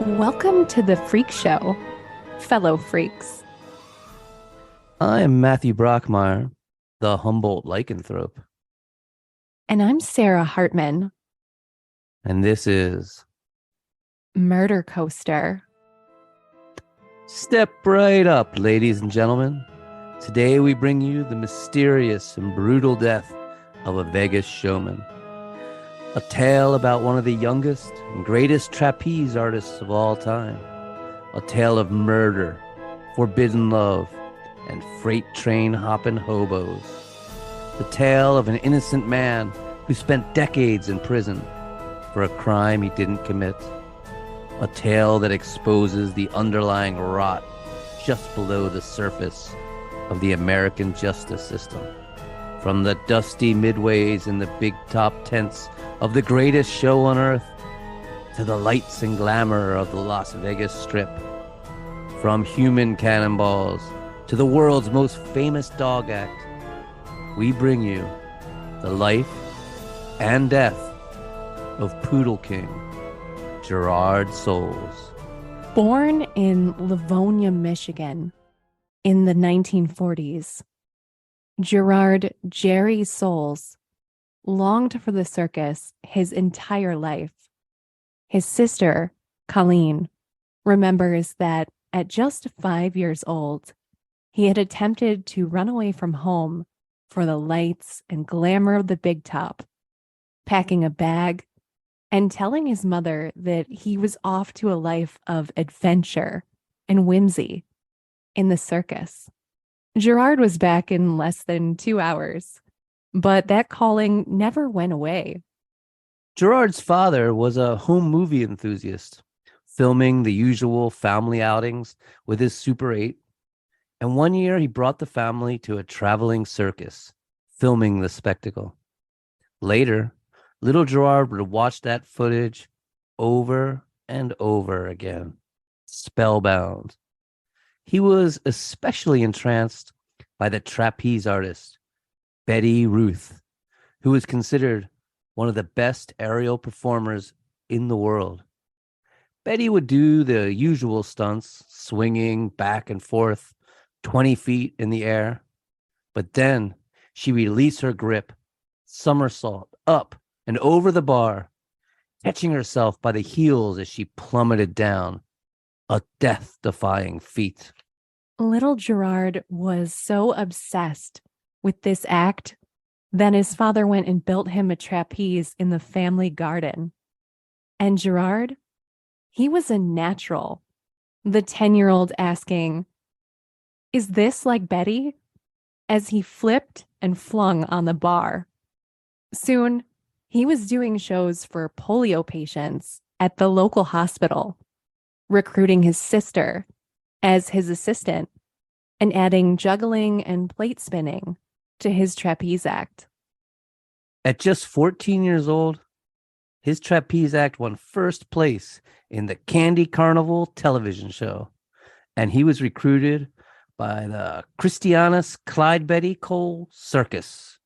Welcome to the Freak Show, fellow freaks. I am Matthew Brockmeyer, the Humboldt lycanthrope, And I'm Sarah Hartman, and this is Murder Coaster. Step Right Up, ladies and gentlemen. Today we bring you the mysterious and brutal death of a Vegas showman. A tale about one of the youngest and greatest trapeze artists of all time. A tale of murder, forbidden love, and freight train hopping hobos. The tale of an innocent man who spent decades in prison for a crime he didn't commit. A tale that exposes the underlying rot just below the surface of the American justice system. From the dusty midways in the big top tents of the greatest show on earth to the lights and glamour of the Las Vegas Strip. From human cannonballs to the world's most famous dog act, we bring you the life and death of Poodle King, Gerard Soules. Born in Livonia, Michigan in the 1940s, Gerard "Jerry" Soules longed for the circus his entire life. His sister, Colleen, remembers that at just 5 years old, he had attempted to run away from home for the lights and glamour of the big top, packing a bag and telling his mother that he was off to a life of adventure and whimsy in the circus. Gerard was back in less than 2 hours, but that calling never went away. Gerard's father was a home movie enthusiast, filming the usual family outings with his Super 8. And one year he brought the family to a traveling circus, filming the spectacle. Later, little Gerard would watch that footage over and over again, spellbound. He was especially entranced by the trapeze artist, Betty Ruth, who was considered one of the best aerial performers in the world. Betty would do the usual stunts, swinging back and forth 20 feet in the air, but then she released her grip, somersault up and over the bar, catching herself by the heels as she plummeted down, a death-defying feat. Little Gerard was so obsessed with this act that his father went and built him a trapeze in the family garden. And Gerard, he was a natural. The 10-year-old asking, "Is this like Betty?" as he flipped and flung on the bar. Soon, he was doing shows for polio patients at the local hospital, recruiting his sister as his assistant and adding juggling and plate spinning to his trapeze act. At just 14 years old, his trapeze act won first place in the Candy Carnival television show, and he was recruited by the Christianus Clyde Betty Cole Circus.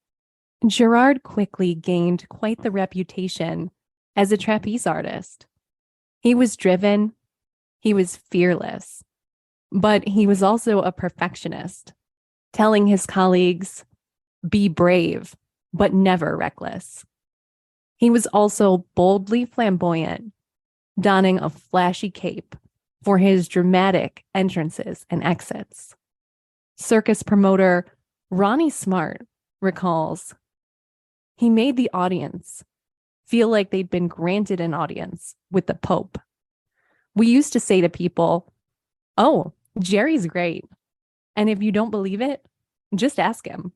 Gerard quickly gained quite the reputation as a trapeze artist. He was driven, he was fearless, but he was also a perfectionist, telling his colleagues, "Be brave, but never reckless." He was also boldly flamboyant, donning a flashy cape for his dramatic entrances and exits. Circus promoter Ronnie Smart recalls, "He made the audience feel like they'd been granted an audience with the Pope. We used to say to people, 'Oh, Jerry's great. And if you don't believe it, just ask him.'"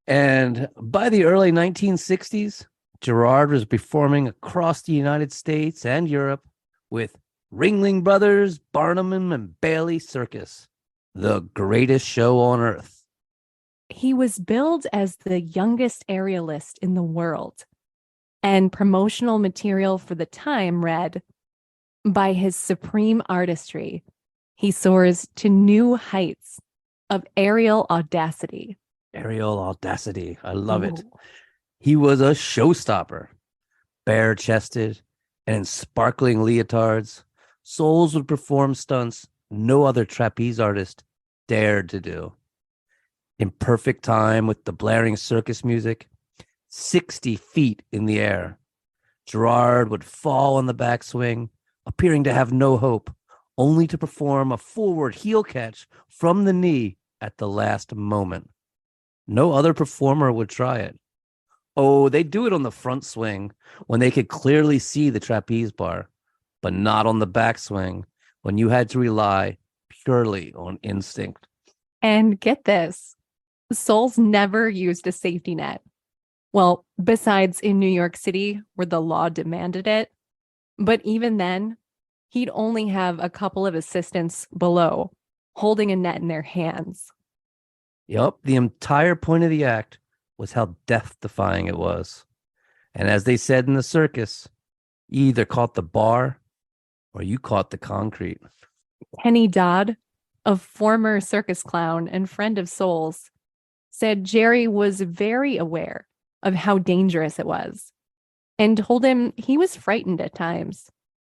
And by the early 1960s, Gerard was performing across the United States and Europe with Ringling Brothers, Barnum and Bailey Circus, the greatest show on earth. He was billed as the youngest aerialist in the world, and promotional material for the time read, "By his supreme artistry, he soars to new heights of aerial audacity." Aerial audacity. I love it. Ooh. He was a showstopper, bare chested, and in sparkling leotards, Soules would perform stunts no other trapeze artist dared to do. In perfect time with the blaring circus music, 60 feet in the air, Gerard would fall on the backswing, appearing to have no hope, only to perform a forward heel catch from the knee at the last moment. No other performer would try it. Oh, they do it on the front swing when they could clearly see the trapeze bar, but not on the backswing when you had to rely purely on instinct. And get this, Soules never used a safety net. Well, besides in New York City, where the law demanded it. But even then, he'd only have a couple of assistants below, holding a net in their hands. Yup, the entire point of the act was how death-defying it was. And as they said in the circus, you either caught the bar or you caught the concrete. Kenny Dodd, a former circus clown and friend of Soules, said Jerry was very aware of how dangerous it was and told him he was frightened at times.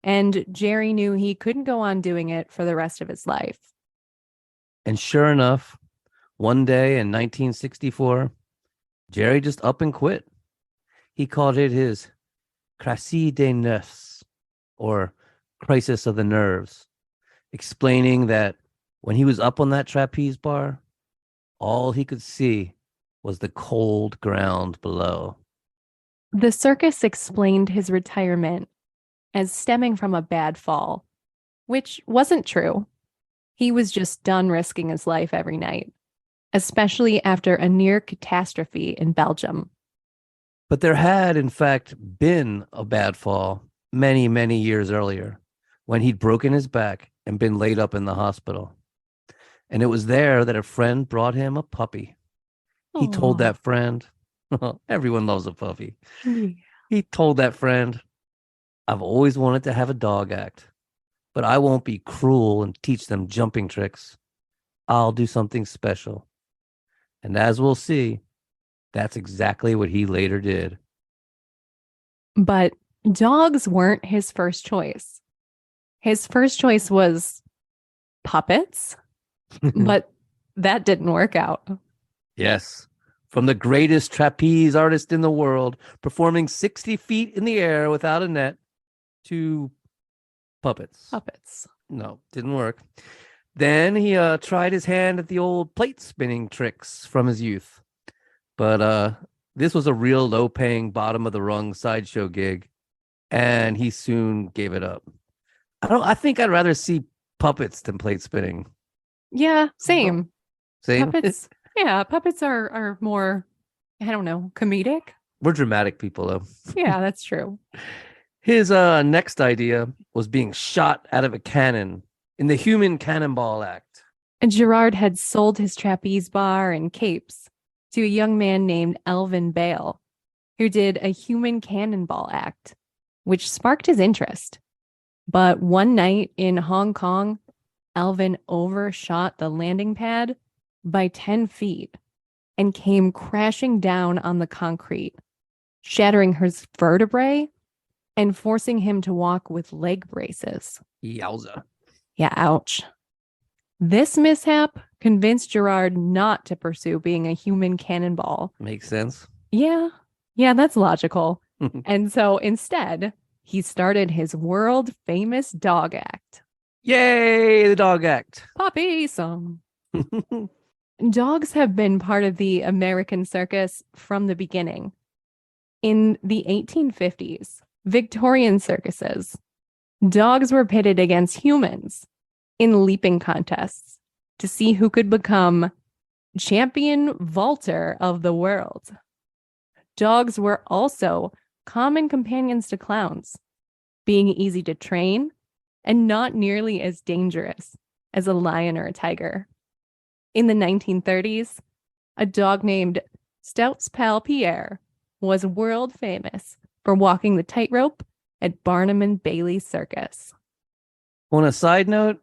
And Jerry knew he couldn't go on doing it for the rest of his life. And sure enough, one day in 1964, Jerry just up and quit. He called it his crise des nerfs, or crisis of the nerves, explaining that when he was up on that trapeze bar, all he could see was the cold ground below. The circus explained his retirement as stemming from a bad fall, which wasn't true. He was just done risking his life every night, especially after a near catastrophe in Belgium. But there had, in fact, been a bad fall many, many years earlier when he'd broken his back and been laid up in the hospital. And it was there that a friend brought him a puppy. He told Aw. that friend, everyone loves a puppy. Yeah. He told that friend, I've always wanted to have a dog act, but I won't be cruel and teach them jumping tricks. I'll do something special. And as we'll see, that's exactly what he later did. But dogs weren't his first choice. His first choice was puppets, but that didn't work out. Yes, from the greatest trapeze artist in the world, performing 60 feet in the air without a net, to puppets. Puppets. No, didn't work. Then he tried his hand at the old plate spinning tricks from his youth. But this was a real low-paying, bottom-of-the-rung sideshow gig, and he soon gave it up. I think I'd rather see puppets than plate spinning. Yeah, same. Same? Puppets. Yeah, puppets are more, I don't know, comedic. We're dramatic people, though. Yeah, that's true. His next idea was being shot out of a cannon in the human cannonball act. And Gerard had sold his trapeze bar and capes to a young man named Elvin Bale, who did a human cannonball act, which sparked his interest. But one night in Hong Kong, Elvin overshot the landing pad by 10 feet and came crashing down on the concrete, shattering his vertebrae and forcing him to walk with leg braces. Yowza. Yeah, ouch. This mishap convinced Gerard not to pursue being a human cannonball. Makes sense. Yeah, that's logical. And so instead, he started his world famous dog act. Yay, the dog act. Puppy song. Dogs have been part of the American circus from the beginning. In the 1850s, Victorian circuses, dogs were pitted against humans in leaping contests to see who could become champion vaulter of the world. Dogs were also common companions to clowns, being easy to train and not nearly as dangerous as a lion or a tiger. In the 1930s, a dog named Stout's pal Pierre was world famous for walking the tightrope at Barnum and Bailey Circus. On a side note,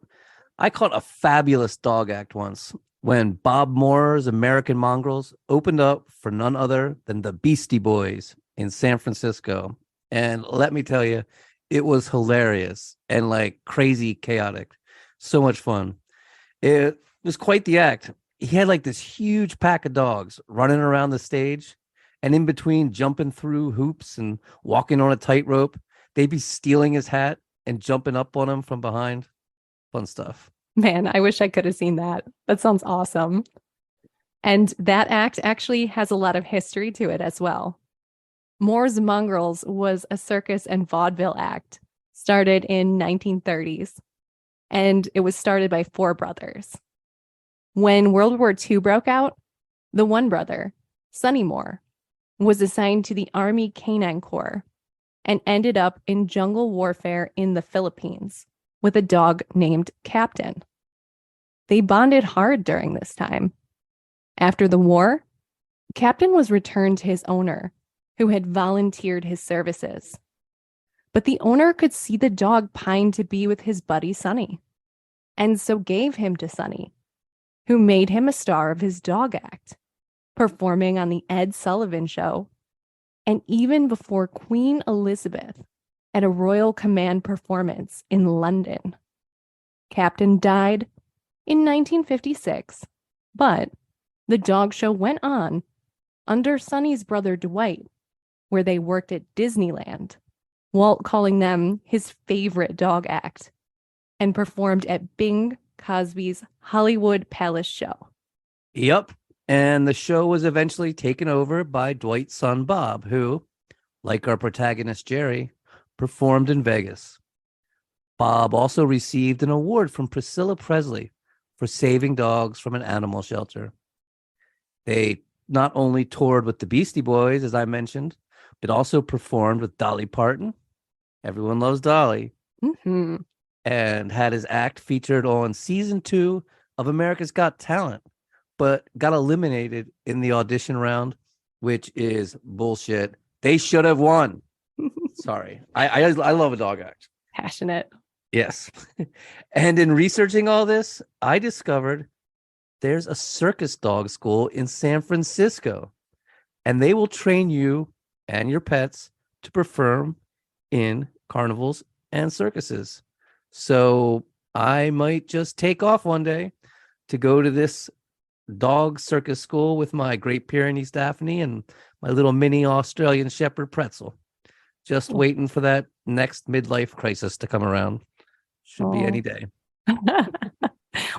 I caught a fabulous dog act once when Bob Moore's American Mongrels opened up for none other than the Beastie Boys in San Francisco. And let me tell you, It was hilarious and like crazy chaotic. So much fun. It was quite the act. He had like this huge pack of dogs running around the stage, and in between jumping through hoops and walking on a tightrope, they'd be stealing his hat and jumping up on him from behind. Fun stuff. Man, I wish I could have seen that. That sounds awesome. And that act actually has a lot of history to it as well. Moore's Mongrels was a circus and vaudeville act started in 1930s, and it was started by four brothers. When World War II broke out, the one brother, Sonny Moore, was assigned to the Army Canine Corps and ended up in jungle warfare in the Philippines with a dog named Captain. They bonded hard during this time. After the war, Captain was returned to his owner, who had volunteered his services. But the owner could see the dog pine to be with his buddy Sonny, and so gave him to Sonny, who made him a star of his dog act, performing on the Ed Sullivan Show, and even before Queen Elizabeth at a Royal Command performance in London. Captain died in 1956, but the dog show went on under Sonny's brother Dwight, where they worked at Disneyland, Walt calling them his favorite dog act, and performed at Bing Crosby's Hollywood Palace Show. Yep. And the show was eventually taken over by Dwight's son, Bob, who, like our protagonist, Jerry, performed in Vegas. Bob also received an award from Priscilla Presley for saving dogs from an animal shelter. They not only toured with the Beastie Boys, as I mentioned, but also performed with Dolly Parton. Everyone loves Dolly. Mm-hmm. And had his act featured on season 2 of America's Got Talent, but got eliminated in the audition round, which is bullshit. They should have won. Sorry. I love a dog act. Passionate. Yes. And in researching all this, I discovered there's a circus dog school in San Francisco, and they will train you and your pets to perform in carnivals and circuses. So I might just take off one day to go to this dog circus school with my Great Pyrenees Daphne and my little mini Australian Shepherd Pretzel. Just waiting for that next midlife crisis to come around. Should be any day.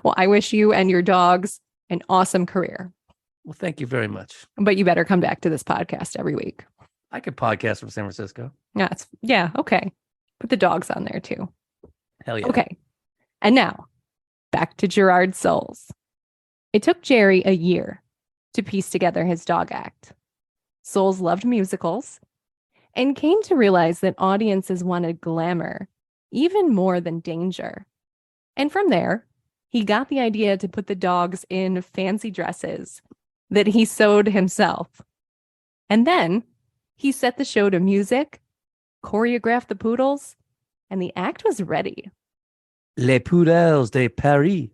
Well, I wish you and your dogs an awesome career. Well, thank you very much. But you better come back to this podcast every week. I could podcast from San Francisco. Yeah, okay. Put the dogs on there too. Hell yeah. Okay. And now, back to Gerard Soules. It took Jerry a year to piece together his dog act. Soules loved musicals and came to realize that audiences wanted glamour even more than danger. And from there, he got the idea to put the dogs in fancy dresses that he sewed himself. And then he set the show to music, choreographed the poodles, and the act was ready. Les Poodles de Paris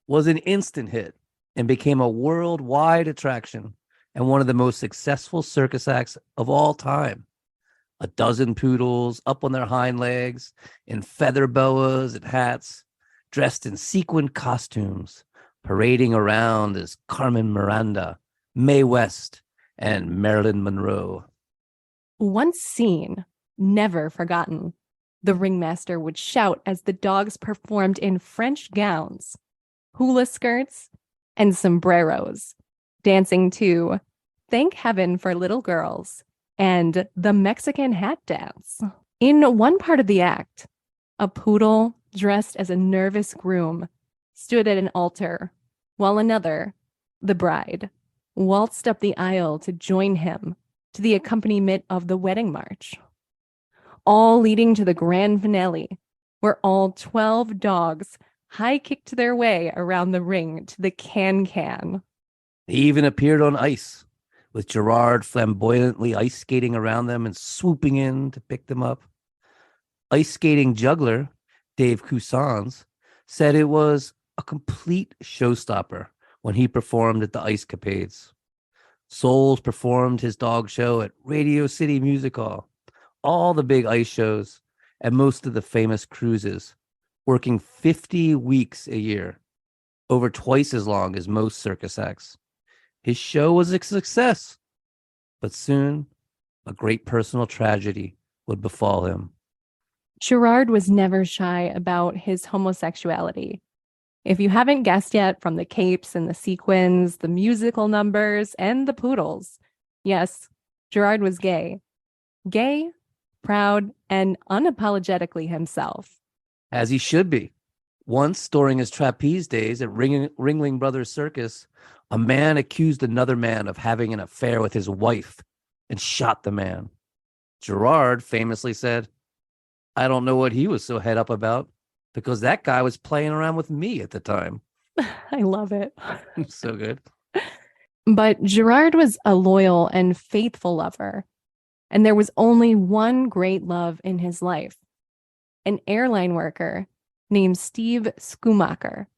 was an instant hit and became a worldwide attraction and one of the most successful circus acts of all time. A dozen poodles up on their hind legs in feather boas and hats, dressed in sequined costumes, parading around as Carmen Miranda, Mae West, and Marilyn Monroe. Once seen, never forgotten, the ringmaster would shout as the dogs performed in French gowns, hula skirts, and sombreros, dancing to Thank Heaven for Little Girls and the Mexican Hat Dance. In one part of the act, a poodle dressed as a nervous groom stood at an altar, while another, the bride, waltzed up the aisle to join him to the accompaniment of the wedding march, all leading to the grand finale, where all 12 dogs high-kicked their way around the ring to the can-can. They even appeared on ice, with Gerard flamboyantly ice skating around them and swooping in to pick them up. Ice skating juggler Dave Cousins said it was a complete showstopper when he performed at the Ice Capades. Soules performed his dog show at Radio City Music Hall, all the big ice shows, at most of the famous cruises, working 50 weeks a year, over twice as long as most circus acts. His show was a success, but soon a great personal tragedy would befall him. Gerard was never shy about his homosexuality. If you haven't guessed yet from the capes and the sequins, the musical numbers, and the poodles, yes, Gerard was gay. Gay, proud, and unapologetically himself. As he should be. Once, during his trapeze days at Ringling Brothers Circus, a man accused another man of having an affair with his wife and shot the man. Gerard famously said, "I don't know what he was so head up about, because that guy was playing around with me at the time." I love it. So good. But Gerard was a loyal and faithful lover, and there was only one great love in his life, an airline worker named Steve Schumacher.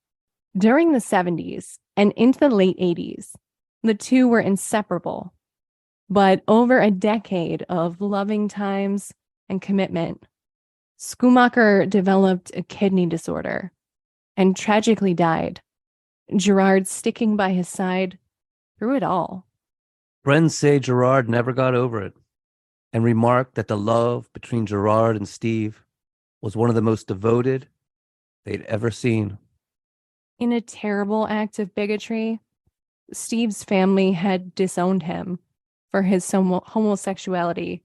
During the 70s and into the late 80s, the two were inseparable. But over a decade of loving times and commitment, Schumacher developed a kidney disorder and tragically died, Gerard sticking by his side through it all. Friends say Gerard never got over it and remarked that the love between Gerard and Steve was one of the most devoted they'd ever seen. In a terrible act of bigotry, Steve's family had disowned him for his homosexuality.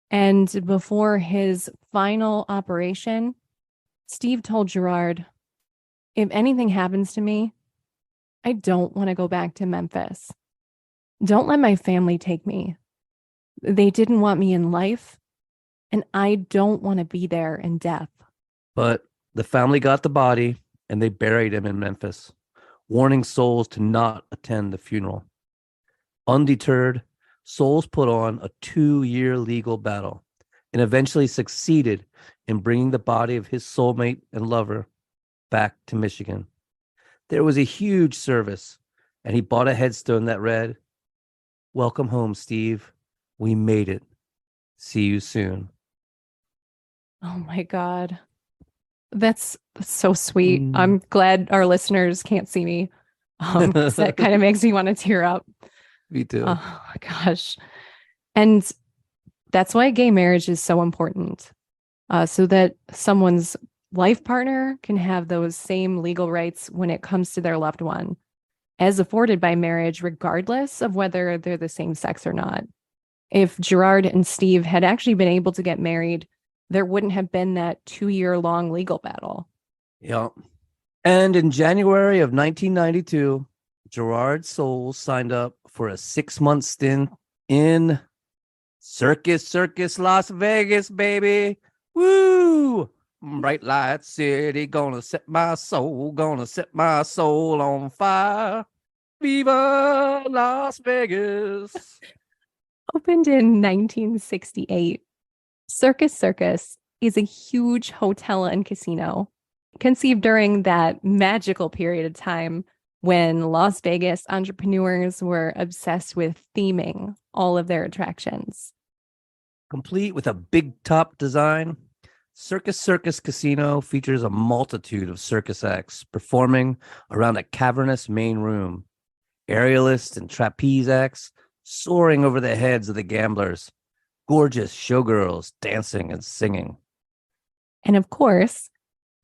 And before his final operation, Steve told Gerard, "If anything happens to me, I don't want to go back to Memphis. Don't let my family take me. They didn't want me in life, and I don't want to be there in death." But the family got the body and they buried him in Memphis, warning Soules to not attend the funeral. Undeterred, Soules put on a 2-year legal battle and eventually succeeded in bringing the body of his soulmate and lover back to Michigan. There was a huge service, and he bought a headstone that read, "Welcome home, Steve. We made it. See you soon." Oh my God. That's so sweet. I'm glad our listeners can't see me. 'Cause that kind of makes me want to tear up. Me too. Oh my gosh. And that's why gay marriage is so important. So that someone's life partner can have those same legal rights when it comes to their loved one, as afforded by marriage, regardless of whether they're the same sex or not. If Gerard and Steve had actually been able to get married, there wouldn't have been that 2-year-long legal battle. Yeah. And in January of 1992, Gerard Soules signed up for a 6-month stint in Circus Las Vegas, baby. Woo! Bright light city, gonna set my soul on fire. Viva Las Vegas. Opened in 1968, Circus is a huge hotel and casino conceived during that magical period of time when Las Vegas entrepreneurs were obsessed with theming all of their attractions. Complete with a big top design, Circus Casino features a multitude of circus acts performing around a cavernous main room. Aerialists and trapeze acts soaring over the heads of the gamblers. Gorgeous showgirls dancing and singing. And of course,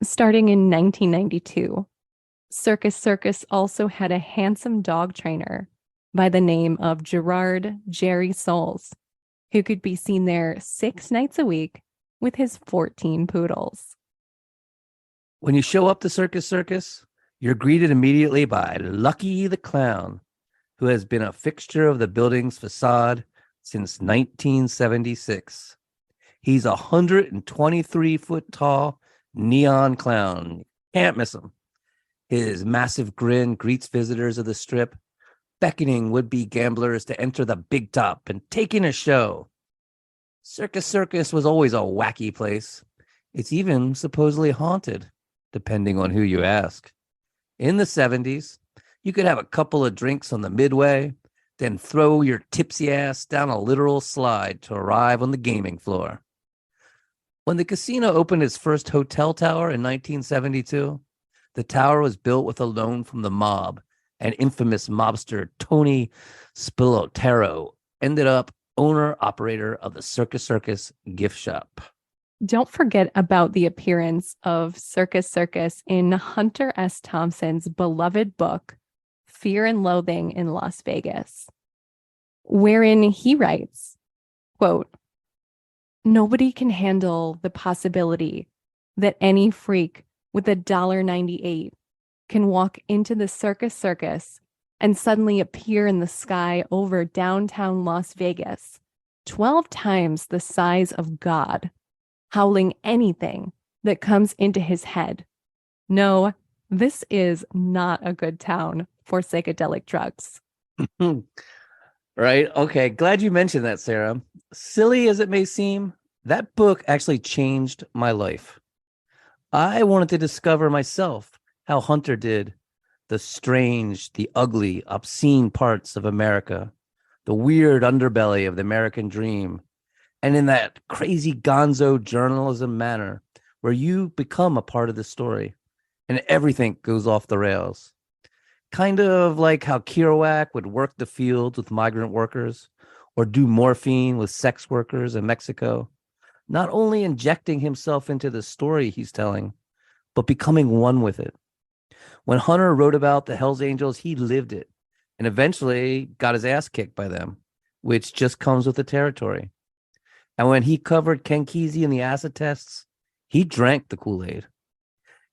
starting in 1992, Circus also had a handsome dog trainer by the name of Gerard Jerry Soules, who could be seen there 6 nights a week with his 14 poodles. When you show up to Circus, you're greeted immediately by Lucky the Clown, who has been a fixture of the building's facade since 1976. He's a 123-foot tall neon clown. Can't miss him. His massive grin greets visitors of the strip, beckoning would-be gamblers to enter the big top and take in a show. Circus was always a wacky place. It's even supposedly haunted, depending on who you ask. In the 70s, you could have a couple of drinks on the midway, then throw your tipsy ass down a literal slide to arrive on the gaming floor. When the casino opened its first hotel tower in 1972, the tower was built with a loan from the mob, and infamous mobster Tony Spilotero ended up owner-operator of the Circus Circus gift shop. Don't forget about the appearance of Circus Circus in Hunter S. Thompson's beloved book, Fear and Loathing in Las Vegas, wherein he writes, quote, "Nobody can handle the possibility that any freak with $1.98 can walk into the Circus Circus and suddenly appear in the sky over downtown Las Vegas, 12 times the size of God, howling anything that comes into his head. No, this is not a good town for psychedelic drugs." Right? Okay. Glad you mentioned that, Sarah. Silly as it may seem, that book actually changed my life. I wanted to discover myself how Hunter did the strange, the ugly, obscene parts of America, the weird underbelly of the American dream, and in that crazy gonzo journalism manner where you become a part of the story and everything goes off the rails. Kind of like how Kerouac would work the fields with migrant workers or do morphine with sex workers in Mexico, not only injecting himself into the story he's telling, but becoming one with it. When Hunter wrote about the Hells Angels, he lived it and eventually got his ass kicked by them, which just comes with the territory. And when he covered Ken Kesey in the acid tests, he drank the Kool-Aid.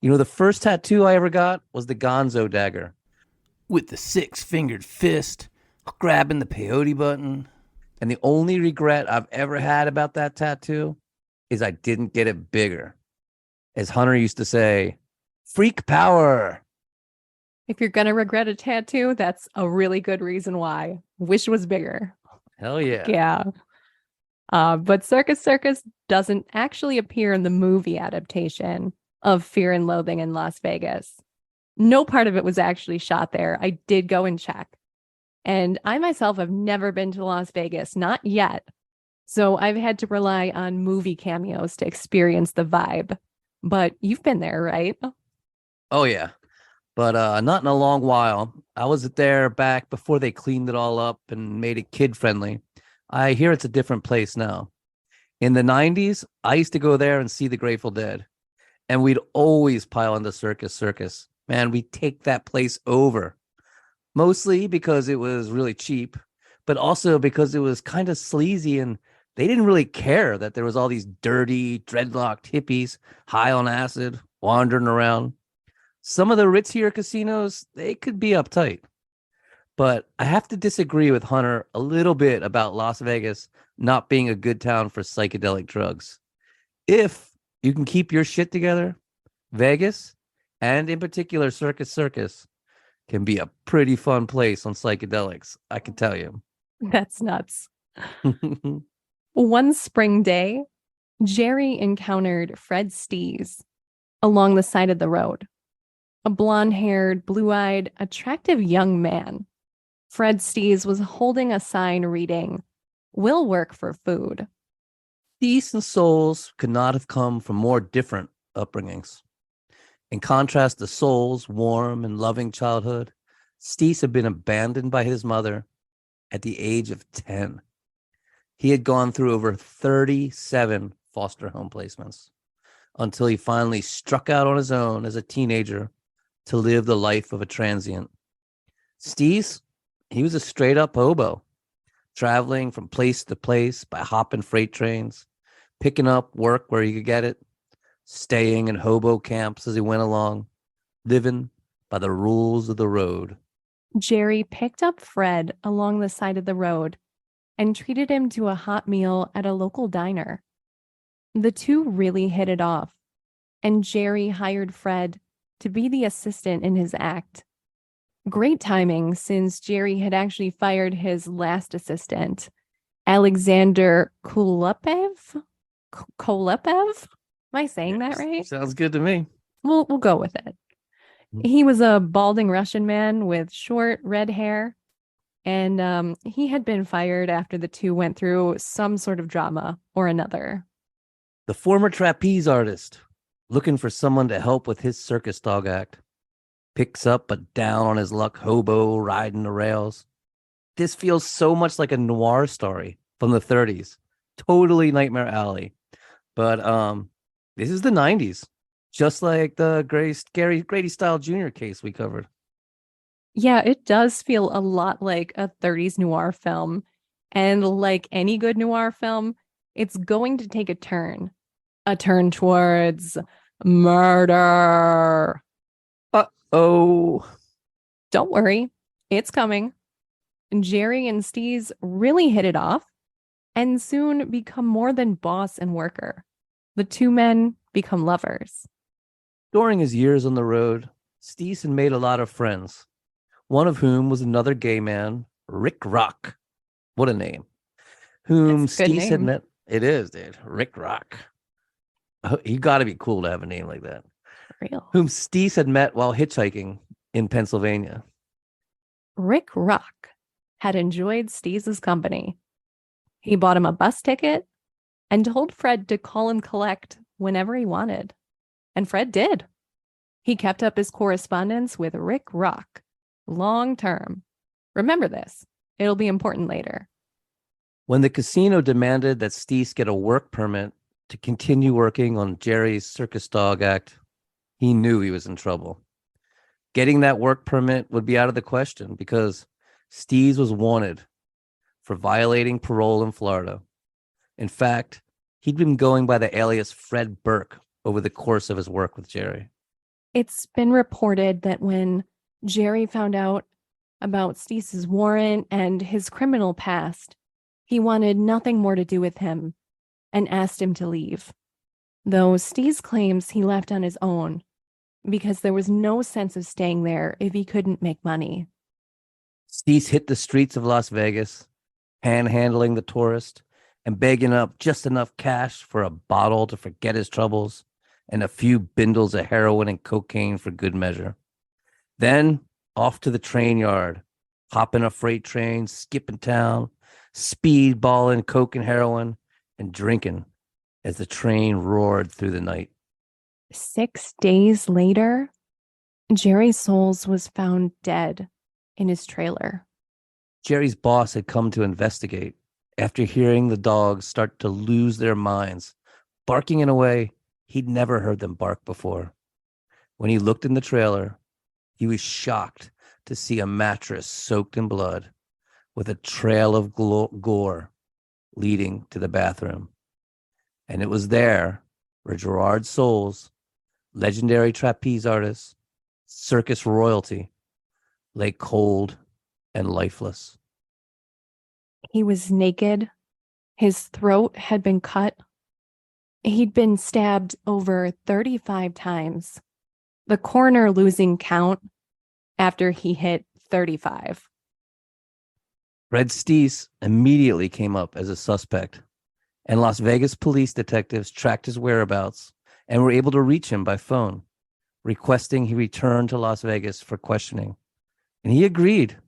You know, the first tattoo I ever got was the Gonzo dagger with the 6-fingered fist grabbing the peyote button. And the only regret I've ever had about that tattoo is I didn't get it bigger. As Hunter used to say, freak power. If you're going to regret a tattoo, that's a really good reason why. Wish it was bigger. Hell yeah. Yeah. But Circus Circus doesn't actually appear in the movie adaptation of Fear and Loathing in Las Vegas. No part of it was actually shot there. I did go and check. And I myself have never been to Las Vegas, not yet. So I've had to rely on movie cameos to experience the vibe. But you've been there, right? Oh yeah. But not in a long while. I was there back before they cleaned it all up and made it kid friendly. I hear it's a different place now. In the 90s, I used to go there and see the Grateful Dead. And we'd always pile into Circus Circus. Man, we'd take that place over. Mostly because it was really cheap, but also because it was kind of sleazy and they didn't really care that there was all these dirty, dreadlocked hippies high on acid wandering around. Some of the ritzier casinos, they could be uptight. But I have to disagree with Hunter a little bit about Las Vegas not being a good town for psychedelic drugs. If you can keep your shit together, Vegas, and in particular Circus Circus, can be a pretty fun place on psychedelics, I can tell you. That's nuts. One spring day, Jerry encountered Fred Stees along the side of the road. A blonde-haired, blue-eyed, attractive young man. Fred Stees was holding a sign reading, "Will work for food." Decent souls could not have come from more different upbringings. In contrast to Soul's warm and loving childhood, Stees had been abandoned by his mother at the age of 10. He had gone through over 37 foster home placements until he finally struck out on his own as a teenager to live the life of a transient. Stees, he was a straight up hobo, traveling from place to place by hopping freight trains, picking up work where he could get it, staying in hobo camps as he went along, living by the rules of the road. Jerry picked up Fred along the side of the road and treated him to a hot meal at a local diner. The two really hit it off, and Jerry hired Fred to be the assistant in his act. Great timing, since Jerry had actually fired his last assistant, Alexander Kulepev? Kolepev? Am I saying that right? Sounds good to me. We'll go with it. He was a balding Russian man with short red hair, and he had been fired after the two went through some sort of drama or another. The former trapeze artist, looking for someone to help with his circus dog act, picks up a down on his luck hobo riding the rails. This feels so much like a noir story from the 30s. Totally Nightmare Alley. But this is the 90s, just like the Grady Style Jr. case we covered. Yeah, it does feel a lot like a 30s noir film. And like any good noir film, it's going to take a turn towards murder. Uh-oh. Don't worry, it's coming. Jerry and Steez really hit it off and soon become more than boss and worker. The two men become lovers. During his years on the road, Steeson made a lot of friends, one of whom was another gay man, Rick Rock. What a name. Whom That's a good Steez had name. met. It is, dude. Rick Rock. You got to be cool to have a name like that. Real. Whom Steez had met while hitchhiking in Pennsylvania. Rick Rock had enjoyed Steez's company. He bought him a bus ticket and told Fred to call and collect whenever he wanted. And Fred did. He kept up his correspondence with Rick Rock long term. Remember this, it'll be important later. When the casino demanded that Steez get a work permit to continue working on Jerry's circus dog act, he knew he was in trouble. Getting that work permit would be out of the question because Steez was wanted for violating parole in Florida. In fact, he'd been going by the alias Fred Burke over the course of his work with Jerry. It's been reported that when Jerry found out about Steez's warrant and his criminal past, he wanted nothing more to do with him and asked him to leave. Though Steez claims he left on his own because there was no sense of staying there if he couldn't make money. Steez hit the streets of Las Vegas, panhandling the tourist and begging up just enough cash for a bottle to forget his troubles and a few bindles of heroin and cocaine for good measure. Then off to the train yard, hopping a freight train, skipping town, speedballing coke and heroin, and drinking as the train roared through the night. 6 days later, Gerard Soules was found dead in his trailer. Jerry's boss had come to investigate after hearing the dogs start to lose their minds, barking in a way he'd never heard them bark before. When he looked in the trailer, he was shocked to see a mattress soaked in blood with a trail of gore leading to the bathroom. And it was there where Gerard Soules, legendary trapeze artist, circus royalty, lay cold and lifeless. He was naked. His throat had been cut. He'd been stabbed over 35 times, the coroner losing count after he hit 35. Fred Steez immediately came up as a suspect, and Las Vegas police detectives tracked his whereabouts and were able to reach him by phone, requesting he return to Las Vegas for questioning. And he agreed.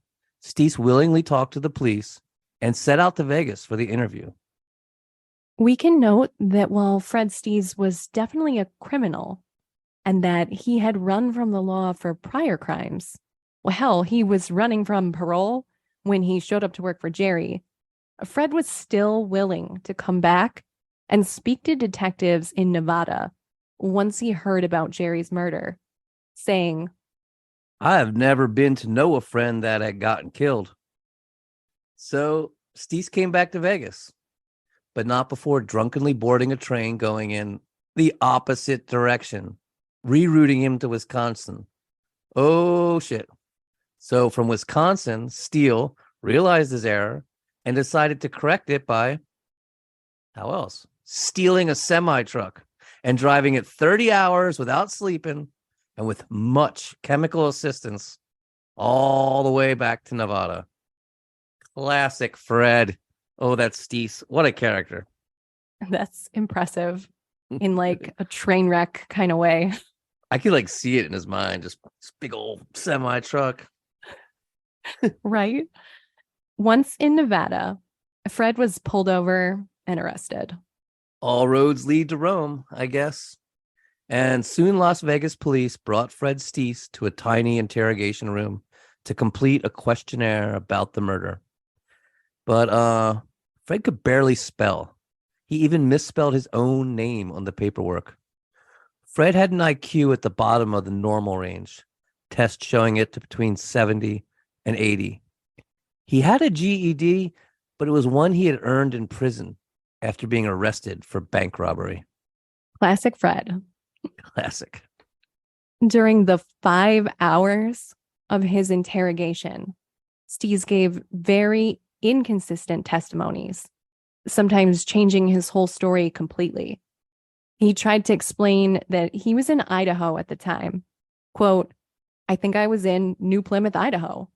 Steez willingly talked to the police and set out to Vegas for the interview. We can note that while Fred Steez was definitely a criminal and that he had run from the law for prior crimes, well, hell, he was running from parole when he showed up to work for Jerry, Fred was still willing to come back and speak to detectives in Nevada once he heard about Jerry's murder, saying, I have never been to know a friend that had gotten killed. So Steez came back to Vegas, but not before drunkenly boarding a train going in the opposite direction, rerouting him to Wisconsin. Oh, shit. So from Wisconsin, Steele realized his error and decided to correct it by, how else? Stealing a semi-truck and driving it 30 hours without sleeping and with much chemical assistance all the way back to Nevada. Classic Fred. Oh, that's Steez. What a character. that's impressive in like a train wreck kind of way. I could like see it in his mind, just this big old semi-truck. Right? Once in Nevada, Fred was pulled over and arrested. All roads lead to Rome, I guess. And soon Las Vegas police brought Fred Steese to a tiny interrogation room to complete a questionnaire about the murder. But Fred could barely spell. He even misspelled his own name on the paperwork. Fred had an IQ at the bottom of the normal range, test showing it to between 70 and 80. He had a GED, but it was one he had earned in prison after being arrested for bank robbery. Classic Fred. Classic. During the 5 hours of his interrogation, Steese gave very inconsistent testimonies, sometimes changing his whole story completely. He tried to explain that he was in Idaho at the time. Quote, "I think I was in New Plymouth, Idaho."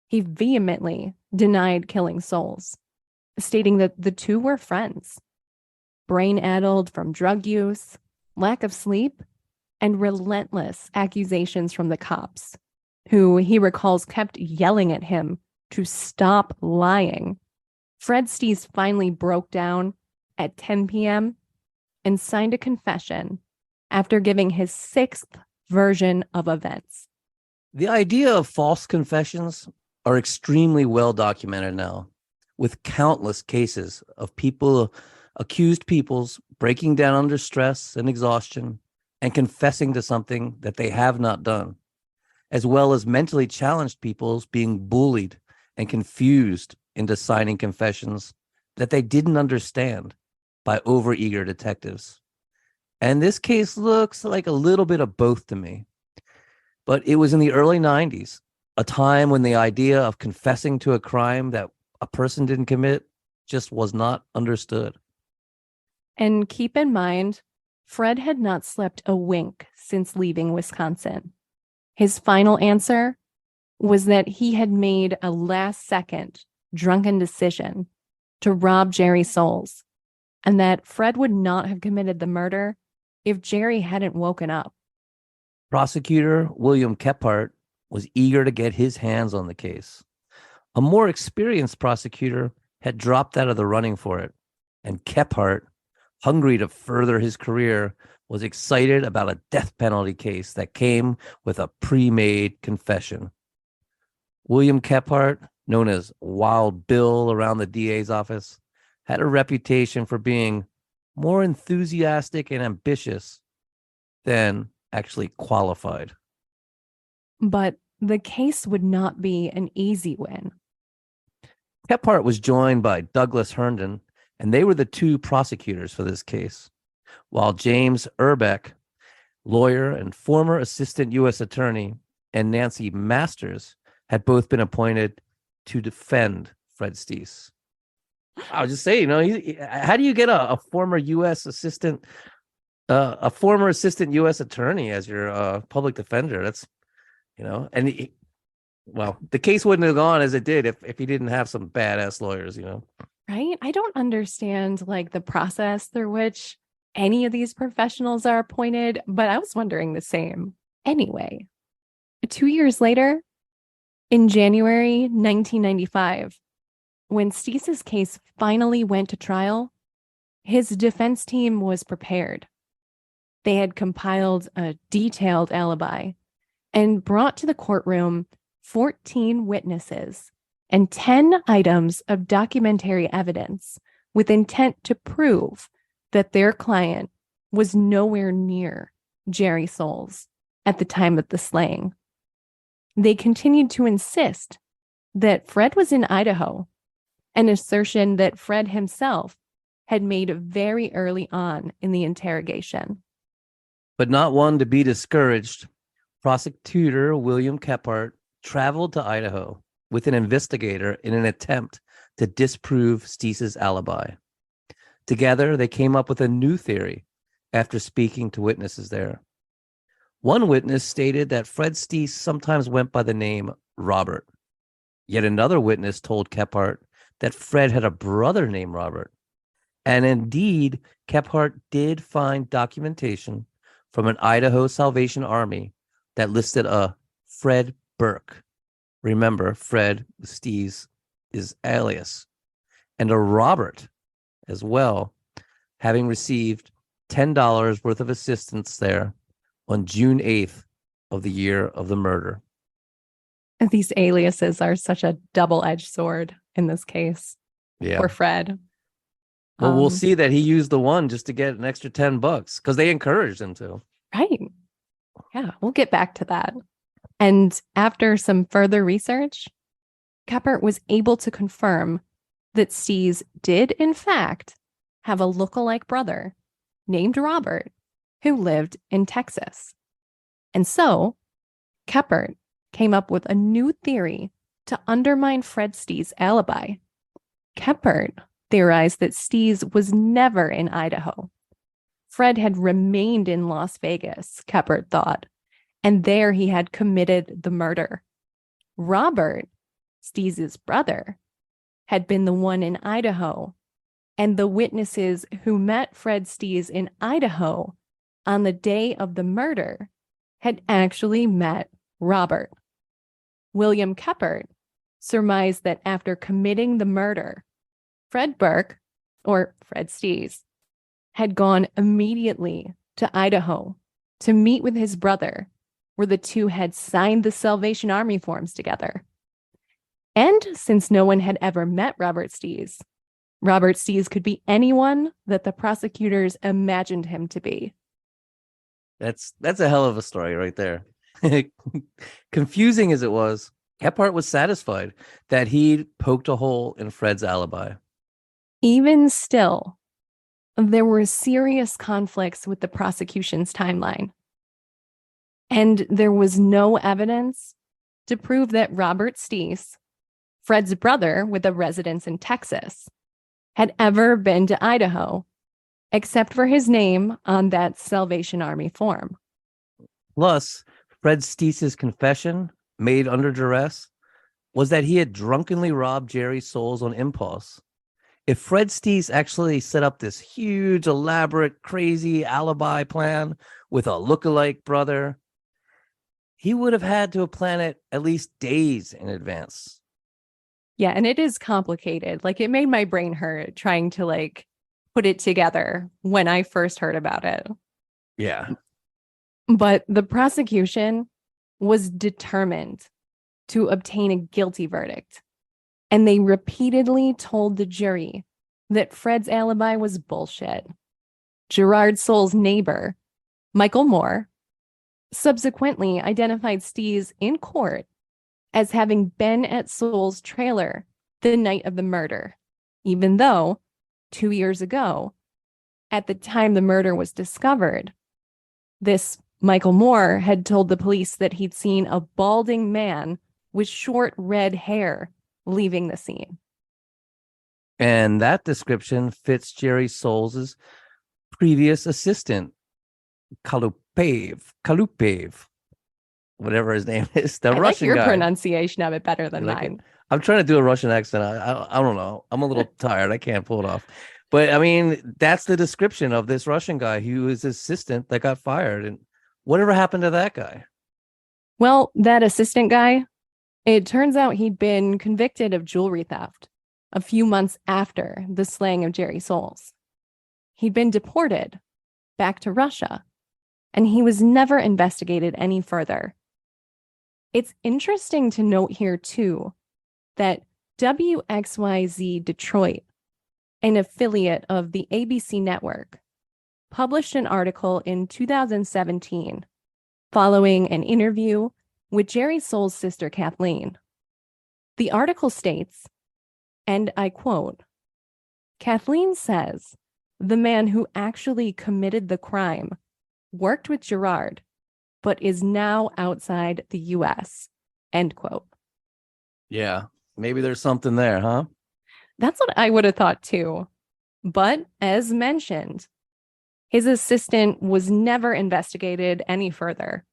He vehemently denied killing Soules, stating that the two were friends, brain-addled from drug use, lack of sleep, and relentless accusations from the cops, who he recalls kept yelling at him to stop lying. Fred Steese finally broke down at 10 p.m. and signed a confession after giving his 6th version of events. The idea of false confessions are extremely well documented now, with countless cases of accused peoples breaking down under stress and exhaustion and confessing to something that they have not done, as well as mentally challenged peoples being bullied and confused into signing confessions that they didn't understand by overeager detectives. And this case looks like a little bit of both to me. But it was in the early 90s, a time when the idea of confessing to a crime that a person didn't commit just was not understood. And keep in mind, Fred had not slept a wink since leaving Wisconsin. His final answer was that he had made a last-second drunken decision to rob Gerry Soules, and that Fred would not have committed the murder if Gerry hadn't woken up. Prosecutor William Kephart was eager to get his hands on the case. A more experienced prosecutor had dropped out of the running for it, and Kephart, hungry to further his career, was excited about a death penalty case that came with a pre-made confession. William Kephart, known as Wild Bill around the DA's office, had a reputation for being more enthusiastic and ambitious than actually qualified. But the case would not be an easy win. Kephart was joined by Douglas Herndon, and they were the two prosecutors for this case, while James Urbeck, lawyer and former assistant U.S. attorney, and Nancy Masters had both been appointed to defend Fred Steese. I was just saying, how do you get a former U.S. assistant, a former assistant U.S. attorney as your public defender? That's, and well, the case wouldn't have gone as it did if he didn't have some badass lawyers, Right? I don't understand the process through which any of these professionals are appointed, but I was wondering the same. Anyway, 2 years later, in January 1995, when Steese's case finally went to trial, his defense team was prepared. They had compiled a detailed alibi and brought to the courtroom 14 witnesses and 10 items of documentary evidence with intent to prove that their client was nowhere near Gerry Soules at the time of the slaying. They continued to insist that Fred was in Idaho, an assertion that Fred himself had made very early on in the interrogation. But not one to be discouraged, prosecutor William Kephart traveled to Idaho with an investigator in an attempt to disprove Steese's alibi. Together, they came up with a new theory after speaking to witnesses there. One witness stated that Fred Steese sometimes went by the name Robert. Yet another witness told Kephart that Fred had a brother named Robert. And indeed, Kephart did find documentation from an Idaho Salvation Army that listed a Fred Burke. Remember, Fred Steese is alias. And a Robert as well, having received $10 worth of assistance there on June 8th of the year of the murder. These aliases are such a double-edged sword in this case. Yeah. For Fred. Well, we'll see that he used the one just to get an extra $10 because they encouraged him to. Right. Yeah, we'll get back to that. And after some further research, Keppert was able to confirm that Stees did, in fact, have a look-alike brother named Robert who lived in Texas. And so, Keppert came up with a new theory to undermine Fred Stees' alibi. Keppert theorized that Stees was never in Idaho. Fred had remained in Las Vegas, Keppert thought, and there he had committed the murder. Robert, Stees' brother, had been the one in Idaho, and the witnesses who met Fred Stees in Idaho on the day of the murder had actually met Robert. William Keppert surmised that after committing the murder, Fred Burke, or Fred Stees, had gone immediately to Idaho to meet with his brother, where the two had signed the Salvation Army forms together. And since no one had ever met Robert Stees could be anyone that the prosecutors imagined him to be. That's a hell of a story right there. Confusing as it was, Keppert was satisfied that he'd poked a hole in Fred's alibi. Even still, there were serious conflicts with the prosecution's timeline. And there was no evidence to prove that Robert Stees, Fred's brother with a residence in Texas, had ever been to Idaho, except for his name on that Salvation Army form. Plus, Fred Stees' confession, made under duress, was that he had drunkenly robbed Gerry Soules on impulse. If Fred Stees actually set up this huge, elaborate, crazy alibi plan with a look-alike brother, he would have had to have planned it at least days in advance. Yeah, and it is complicated. Like, it made my brain hurt trying to, put it together when I first heard about it. Yeah. But the prosecution was determined to obtain a guilty verdict. And they repeatedly told the jury that Fred's alibi was bullshit. Gerard Soules' neighbor, Michael Moore, subsequently identified Stees in court as having been at Soules' trailer the night of the murder, even though 2 years ago, at the time the murder was discovered, this Michael Moore had told the police that he'd seen a balding man with short red hair leaving the scene. And that description fits Gerry Soules' previous assistant, Kalupev, whatever his name is, the I Russian like your guy. pronunciation of it better than Like mine. I'm trying to do a Russian accent. I don't know. I'm a little tired. I can't pull it off. But I mean, that's the description of this Russian guy who is assistant that got fired. And whatever happened to that guy? Well, that assistant guy, it turns out he'd been convicted of jewelry theft a few months after the slaying of Gerry Soules. He'd been deported back to Russia, and he was never investigated any further. It's interesting to note here, too, that WXYZ Detroit, an affiliate of the ABC network, published an article in 2017 following an interview with Gerry Soules' sister, Kathleen. The article states, and I quote, "Kathleen says the man who actually committed the crime worked with Gerard, but is now outside the U.S." End quote. Yeah, maybe there's something there, huh? That's what I would have thought too. But as mentioned, his assistant was never investigated any further.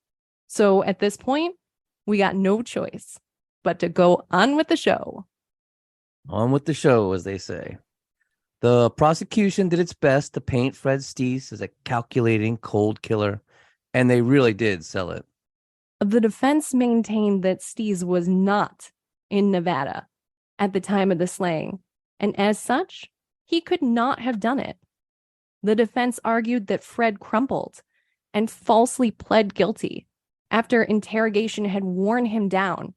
So at this point, we got no choice but to go on with the show. On with the show, as they say. The prosecution did its best to paint Fred Stees as a calculating, cold killer, and they really did sell it. The defense maintained that Stees was not in Nevada at the time of the slaying, and as such, he could not have done it. the defense argued that Fred crumpled and falsely pled guilty after interrogation had worn him down.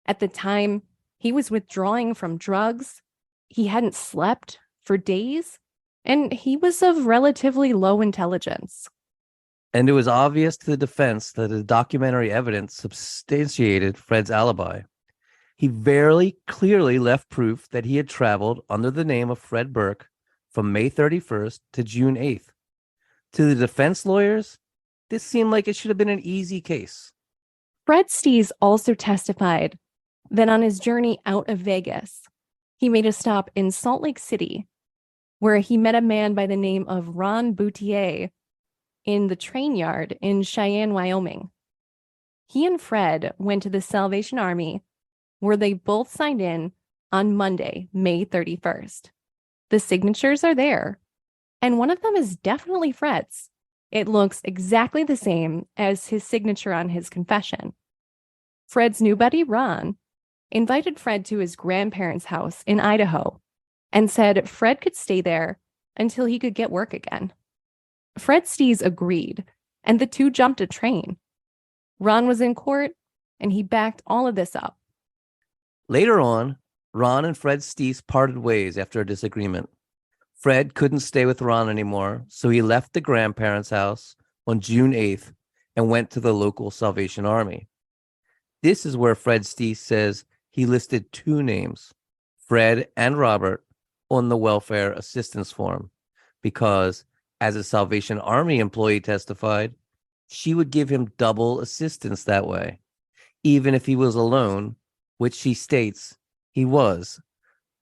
At the time, he was withdrawing from drugs, he hadn't slept for days, and he was of relatively low intelligence. And it was obvious to the defense that the documentary evidence substantiated Fred's alibi. He very clearly left proof that he had traveled under the name of Fred Burke from May 31st to June 8th. To the defense lawyers, this seemed like it should have been an easy case. Fred Soules also testified that on his journey out of Vegas, he made a stop in Salt Lake City, where he met a man by the name of Ron Boutier in the train yard in Cheyenne, Wyoming. He and Fred went to the Salvation Army, where they both signed in on Monday, May 31st. The signatures are there, and one of them is definitely Fred's. It looks exactly the same as his signature on his confession. Fred's new buddy, Ron, invited Fred to his grandparents' house in Idaho and said Fred could stay there until he could get work again. Fred Soules agreed, and the two jumped a train. Ron was in court, and he backed all of this up. Later on, Ron and Fred Soules parted ways after a disagreement. Fred couldn't stay with Ron anymore, so he left the grandparents' house on June 8th and went to the local Salvation Army. This is where Fred Soules says he listed two names, Fred and Robert, on the welfare assistance form because, as a Salvation Army employee testified, she would give him double assistance that way, even if he was alone, which she states he was.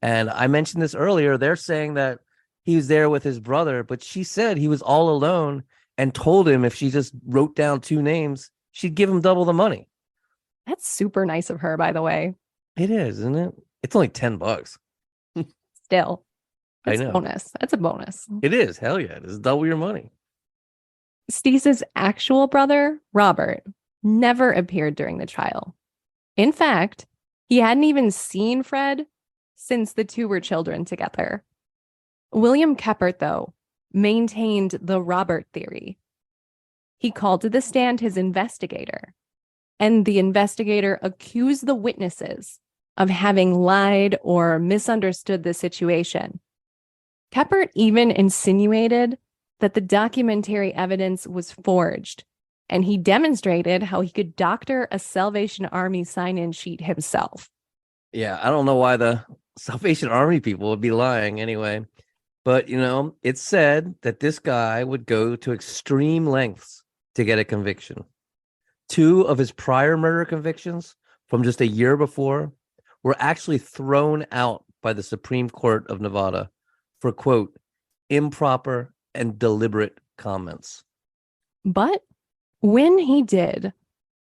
And I mentioned this earlier. They're saying that he was there with his brother, but she said he was all alone and told him if she just wrote down two names, she'd give him double the money. That's super nice of her, by the way. It is, isn't it? It's only $10. Still, I it's know. a bonus. That's a bonus. It is. Hell yeah. It's double your money. Soules' actual brother, Robert, never appeared during the trial. In fact, he hadn't even seen Fred since the two were children together. William Keppert, though, maintained the Robert theory. He called to the stand his investigator, and the investigator accused the witnesses of having lied or misunderstood the situation. Keppert even insinuated that the documentary evidence was forged, and he demonstrated how he could doctor a Salvation Army sign-in sheet himself. Yeah, I don't know why the Salvation Army people would be lying anyway. But, it's said that this guy would go to extreme lengths to get a conviction. Two of his prior murder convictions from just a year before were actually thrown out by the Supreme Court of Nevada for, quote, improper and deliberate comments. But when he did,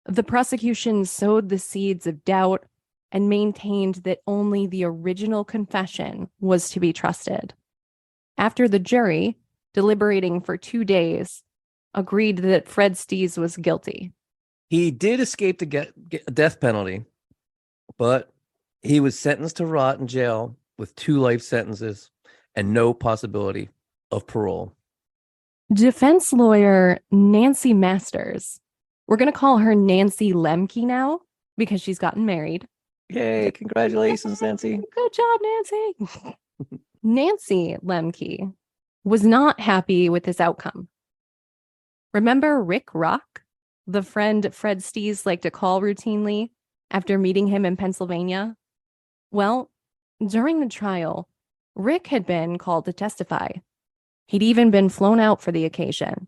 the prosecution sowed the seeds of doubt and maintained that only the original confession was to be trusted. After the jury, deliberating for 2 days, agreed that Fred Soules was guilty. He did escape the death penalty, but he was sentenced to rot in jail with 2 life sentences and no possibility of parole. Defense lawyer Nancy Masters, we're going to call her Nancy Lemke now because she's gotten married. Yay, congratulations, Nancy. Good job, Nancy. Nancy Lemke was not happy with this outcome. Remember Rick Rock, the friend Fred Soules liked to call routinely after meeting him in Pennsylvania? Well, during the trial, Rick had been called to testify. He'd even been flown out for the occasion.